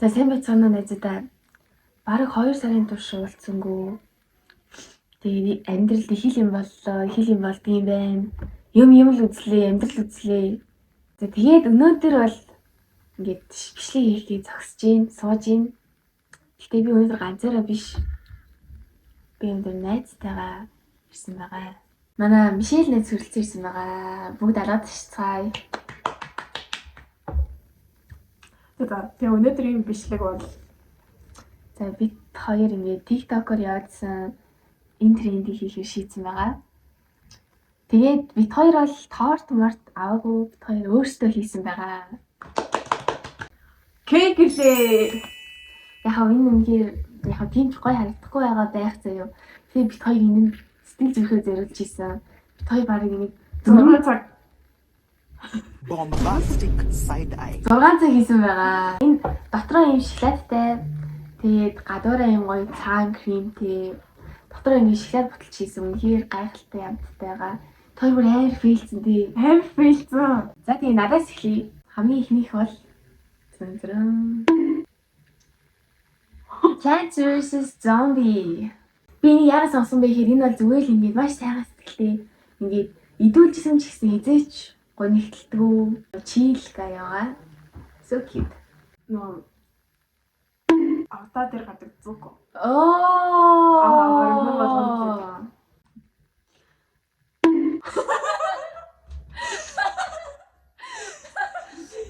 За сайн байцгаана найзуудаа. Бараг 2 сарын турш уулзсангүй. Тэгээ амьдралд их юм боллоо, их юм болдгийм байна. Юм л үзлээ, амьдрал үзлээ. За тэгээд өнөөдөр бол ингээд бичлэг хийхийг зогсож гин, сууж гин. Гэтэ би өнөөдөр ганцаараа биш. Би өнөөдөр найзтайгаа ирсэн байгаа. Манай Мишель найз хүрэлцэн ирсэн байгаа. Бүгд алаад шицгаая. Тэгээ өнөөдрийн бичлэг бол За бид хоёр ингээд TikTok-оор явуулсан энэ трендийг хийхээр шийдсэн байгаа. Тэгээд бид хоёр бол торт март аваагүй, бид хоёр өөрсдөө хийсэн байгаа. кек гэлээ. Яг энэ үнээр яг тийм ч гоё харагдахгүй байгаа байх заяа. Тэгээд бид хоёр энэ сэтгэл зүрхээ зориулж хийсэн. Бид хоёр баг нэг 4 цаг Bombastic side eye. 6 цаг хийсэн байгаа. Энэ дотроо юм шоколадтай. Тэгээд гадуураа юм гоё цагаан кремтэй. Дотроо ингэ шоколад буталч хийсэн. Үнэхээр гайхалтай ямттай байгаа. Тэр бүр амар фейлцэн тий. амар фейлцэн. За тэгээ надаас эхлэе. Хамгийн ихнийх бол зэнзрэн. Plants vs Zombie. Би нэг яагаад сонсон бэ гэхээр энэ бол зүгээр л ингэ маш сайхан сэтгэлтэй. Ингээд идүүлжсэн ч гэсэн хизээч гонигтэлдэггүй. Чийл гаяага. So cute. Нөө автаа дээр гадаг зүг. Оо.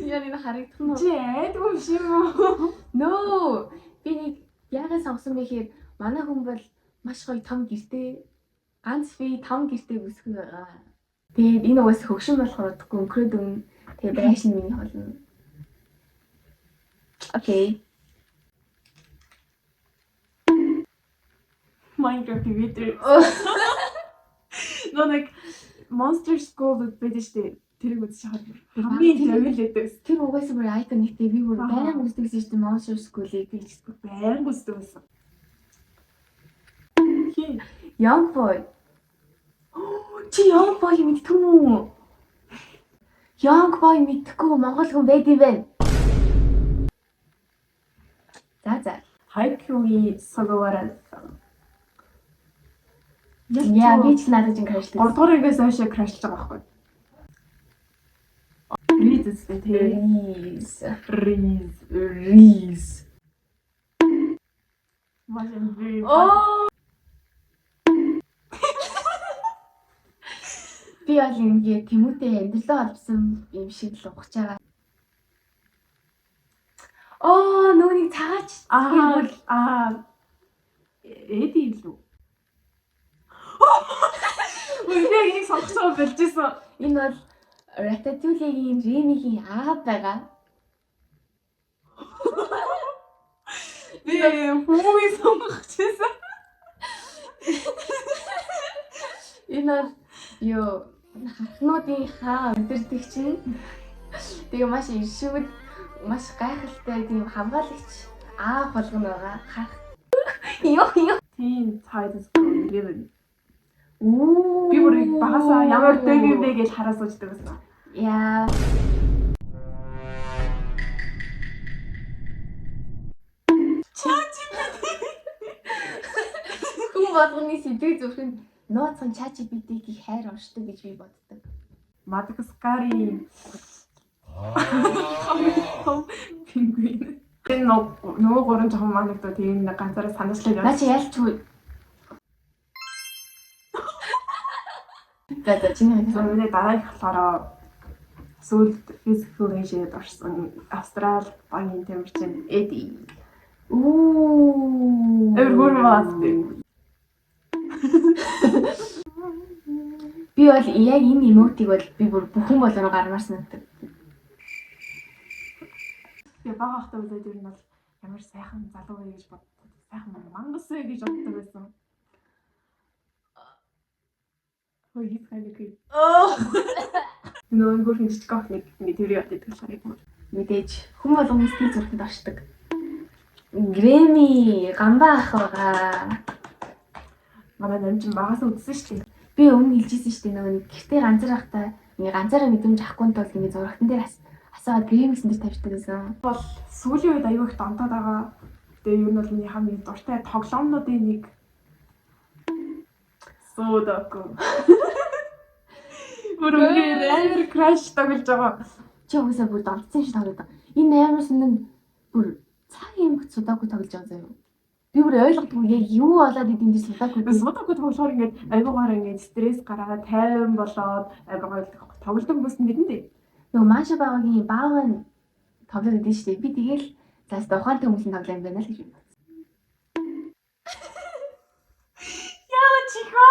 Яа нэг харагдах нь. Чи айдгүй биш юм уу? Нөө. Би нэг яагаад сонгосон бэ гэхээр манай хүн бол маш гоё том гэртэй. Ганц би том гэртэй өсгөө байгаа. Тэгээд энэ угаас хөгшин болохоор удахгүй өнгөрөөд өгнө. Тэгээд байшин миний холно. Окей. Minecraft видео. Нэг Monster School байдаг шүү дээ. Тэрийг үзэж хаад хамгийн зөвлөдөөс. Тэр угаасаа бүр iconic-тэй би бүр баян үздэг шүү дээ Monster School-ийг би баян үздэг байсан. Young Boy. Чи Young Boy мэдтгүй мүү? Young Boy мэдхгүй Монгол хүн байдсан байна. За. Хайкюгийн сагавараа. Яа би ч надад чинь крашлээ. 3 дугаар ангиас хойш крашлж байгаа байхгүй. Ризс тэгээ. Риз. Машин би. Би бол ингээд Тэмүүтэй амьдралаа олбсон юм шиг л ухаж байгаа. Нүуний цагаач. Эди лүү. Үгүй энийг сонгоцоо болжсэн. Энэ бол Ratatouille-ийн Rémi-ийн аав байгаа. Би хүүгийн сонгочихсан. Энэ бол юу хахнуудын хаа өдөрдөг чинь. Тэгээ маш иршүүд, маш гайхалтай тийм хамгаалагч аав болгоно байгаа. Хах. Юу. Тийм цайдас гэнэ. Би бүр багасаа ямар дэг юм бэ гэж хараа суучдаг байсан. Яа. Хүн болгоны сэтгэл зүрхэнд нууцхан ChatGPT-ийг хайр оршдог гэж би боддог. Мадагаскарын пингвин. Энэ нөгөө гурван жоохон манайдаа тийм ганцаараа санаачлаад Наа чи ялчгүй. За чиний зөвхөн дараагийнх болохоор сүүлд physical age-д орсон Австрали багийн тамирчин Эди. Эвэргүүрмаас. Би бол яг энэ эмотиг бол би бүр бүхэн болоо гармаар санагдав. Тэгээ бага ахтай үзээд ер нь бол ямар сайхан залуу вэ гэж боддог. Сайхан мангас вэ гэж боддог байсан. Хөөе хийх. Нөгөө хөрхөн жижиг охныг ингэ тэрийг ятдаг болохоор юм. Мэдээж хүн болгоны сэтгэл зүрхэнд оршдог. Грэми гамбаа ах байгаа. Манай намчин багаас үзсэн шүү дээ. Би өмнө хэлжсэн шүү дээ нөгөө гэртээ ганцаар байхдаа ингээ ганцаараа мэдрэмж авахгүй тул ингээ зурагтан дээр Асаа грэмсэн дээр тавьчихдаг гэсэн. Бол сүүлийн үед аягүй их донтоод байгаа. Тэгээ ер нь бол миний хамгийн дуртай тоглоомнуудын нэг Sudoku. Бүр амар краш тоглож байгаа. Чи угсаа бүр донтсон шиг тоглоод байгаа. Энэ амар сүнэн бүр цагийн эмгт Sudoku тоглож байгаа заяа. Би бүр ойлгодгүй яг юу болоод идэм дэ Sudoku. Sudoku тоглохоор ингээд аягуугаар ингээд стресс гараад тайван болоод амар гоё тоглодог хүмүүс нь мэдэн дээ. Нөгөө Маша багийн баав нь тоглоод идэв шүү дээ. Би тэгэл заас ухаантай хүмүүс нь тоглоо юм байна л гэж бодсон. Яа чихөө.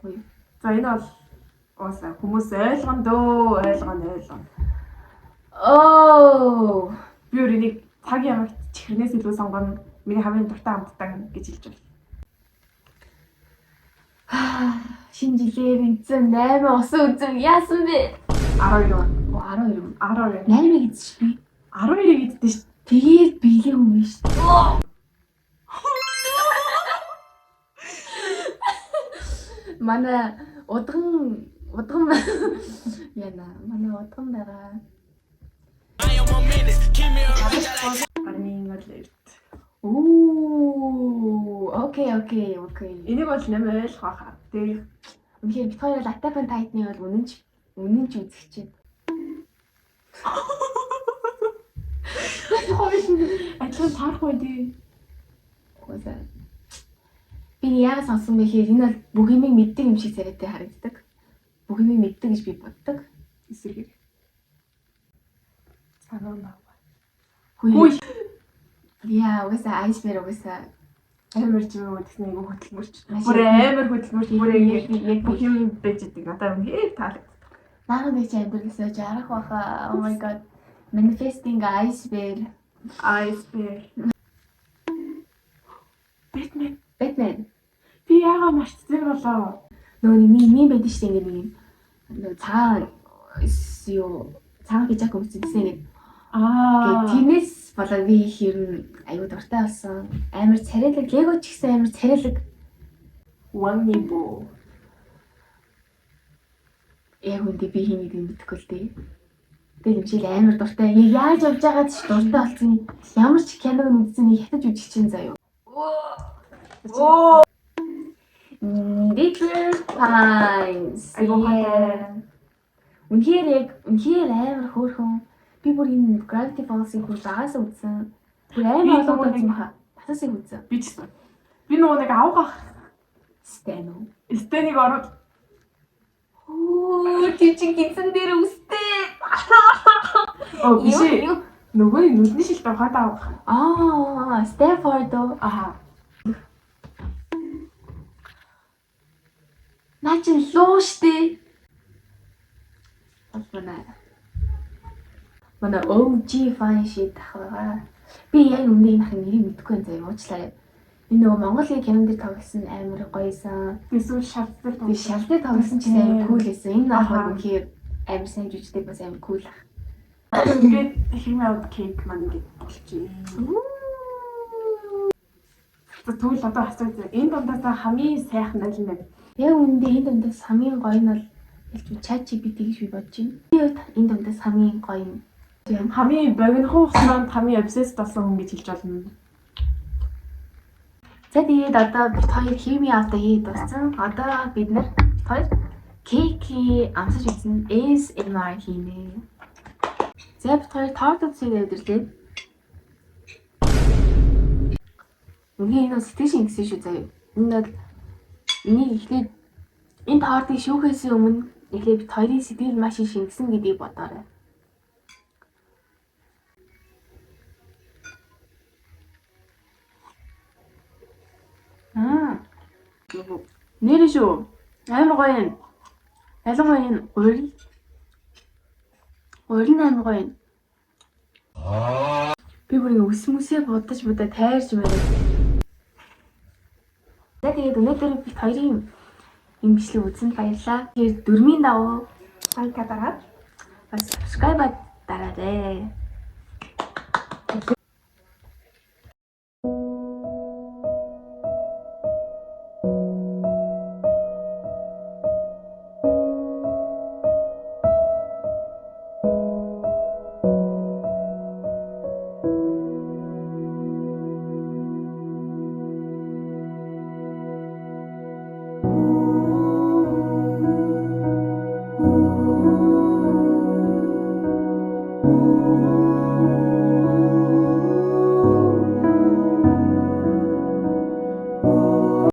Ой. За энэ бол ууса хүмүүс ойлгоно. Оо. Би өөрийг цагийн амт чихрнээс илүү сонгоно. Миний хамгийн дуртай амттай гэж хэлж байна. Шинэ жилээр эзэн 8 усан үзэн яасан бэ? 12 он. 8 гэж би 12-ыг идсэн шүү. тэгээд биелээ юм биш. Манай удган яна манай удган байгаа. Армийн алерт. Оо, окей. Энийг бол нэмээ ойлгох байхаа. Тэгээ Үнэхээр бид хоёр л Attack on Titan-ыг бол үнэн ч үзэх чинь. адилхан таарахгүй дээ. Уусаа. Би яагаад сонсон бэ гэхээр энэ бол бүх юмыг мэддэг юм шиг царайтай харагддаг. Бүх юмыг мэддэг гэж би боддог. Эсэргээр. Санаа. Хүй. Яа, уусаа Iceberg уусаа Амар ч юм уу гэсэн нэг хөтөлмөрч. Бүр амар хөтөлмөрч бүр яг бүх юм байж идэг. Надад үнээр таалагддаг. Наахан би ч амьдралсаа жарах баха. Oh my god. Manifesting Iceberg. Batman. Би яагаад марцсан болоо? Нөгөө нэг байдаг шүү дээ нэг нөгөө цагаан пижак өмсөжсэн нэг. Тэрнээс болоод би их ер нь аюу дуртай болсон. Амар царайлаг Лего ч гэсэн амар царайлаг. Wangibo. Яг үндэ би хийнийг мэдэхгүй л дээ. Тэгэл юм шиг амар дуртай. Яаж явж байгаа ч дуртай болсон. Ямар ч киног үзсэн хятад үжих чинь заяа. Оо. Little Pines. Үнэхээр амар хөөрхөн. Би бүр энэ Gravity Falls-ыг бүр багаас үзсэн. Бүр амар олон удаа үзсэн баха. Басасыг үзсэн. Би ч гэсэн. Би нөгөө нэг авгах Стенийг ороод тэр чинь гинсэн дээр үстэй. биш ээ. Нөгөө нүдний шилт авахад авах. Stafford. Наа чи луу штэ. Манай OG fan shit ахаа. Би яг өмнө энэ ахын нэрийг мэдэхгүй юм заяа уучлаарай. Энэ нөгөө Монголын кинон дээр тоглосон амар гоёсан. Эсвэл шалтай тоглосон ч амар кул байсан. Энэ ах бол үнэхээр амар сайн жүжигтэй бас амар кул ах. Ингээд химээ кейк маань ингээд болчих. Тэгвэл одоо асууж энэ дундаас хамгийн сайхан аль нь вэ? Яг үндэ энэ дундаас хамгийн гоё нь бол ChatGPT гэж би бодож байна. Би энэ дундаас хамгийн гоё нь хамгийн богино хугацаанд хамгийн obsessed болсон хүн гэж хэлж болно. За тэгээд одоо бид хоёр хими авто хийж дууссан. Одоо бид нар хоёр кейки амсаж үзсэн ASMR хийнэ. За бид хоёр торт үзээд өдөрлөө. Үнэн энэ сэтгэл шингэсэн шүү заяа. Энэ бол энийг эхлээд энэ тортыг шүүхээс өмнө эхлээд бид хоёрын сэтгэл маш их шингэсэн гэдгийг бодоорой. Нэр шүү. Амар гоё юм. Ялангуяа энэ урил нь амар гоё юм. Би бүр ингэ үсмүсээ будаж тайрч байна. За тэгээд өнөөдөр бид хоёрын юм бичлэг үзсэнд баярлалаа. Тэгээд дөрмийн давуу лайк дараад бас subscribe дараарай.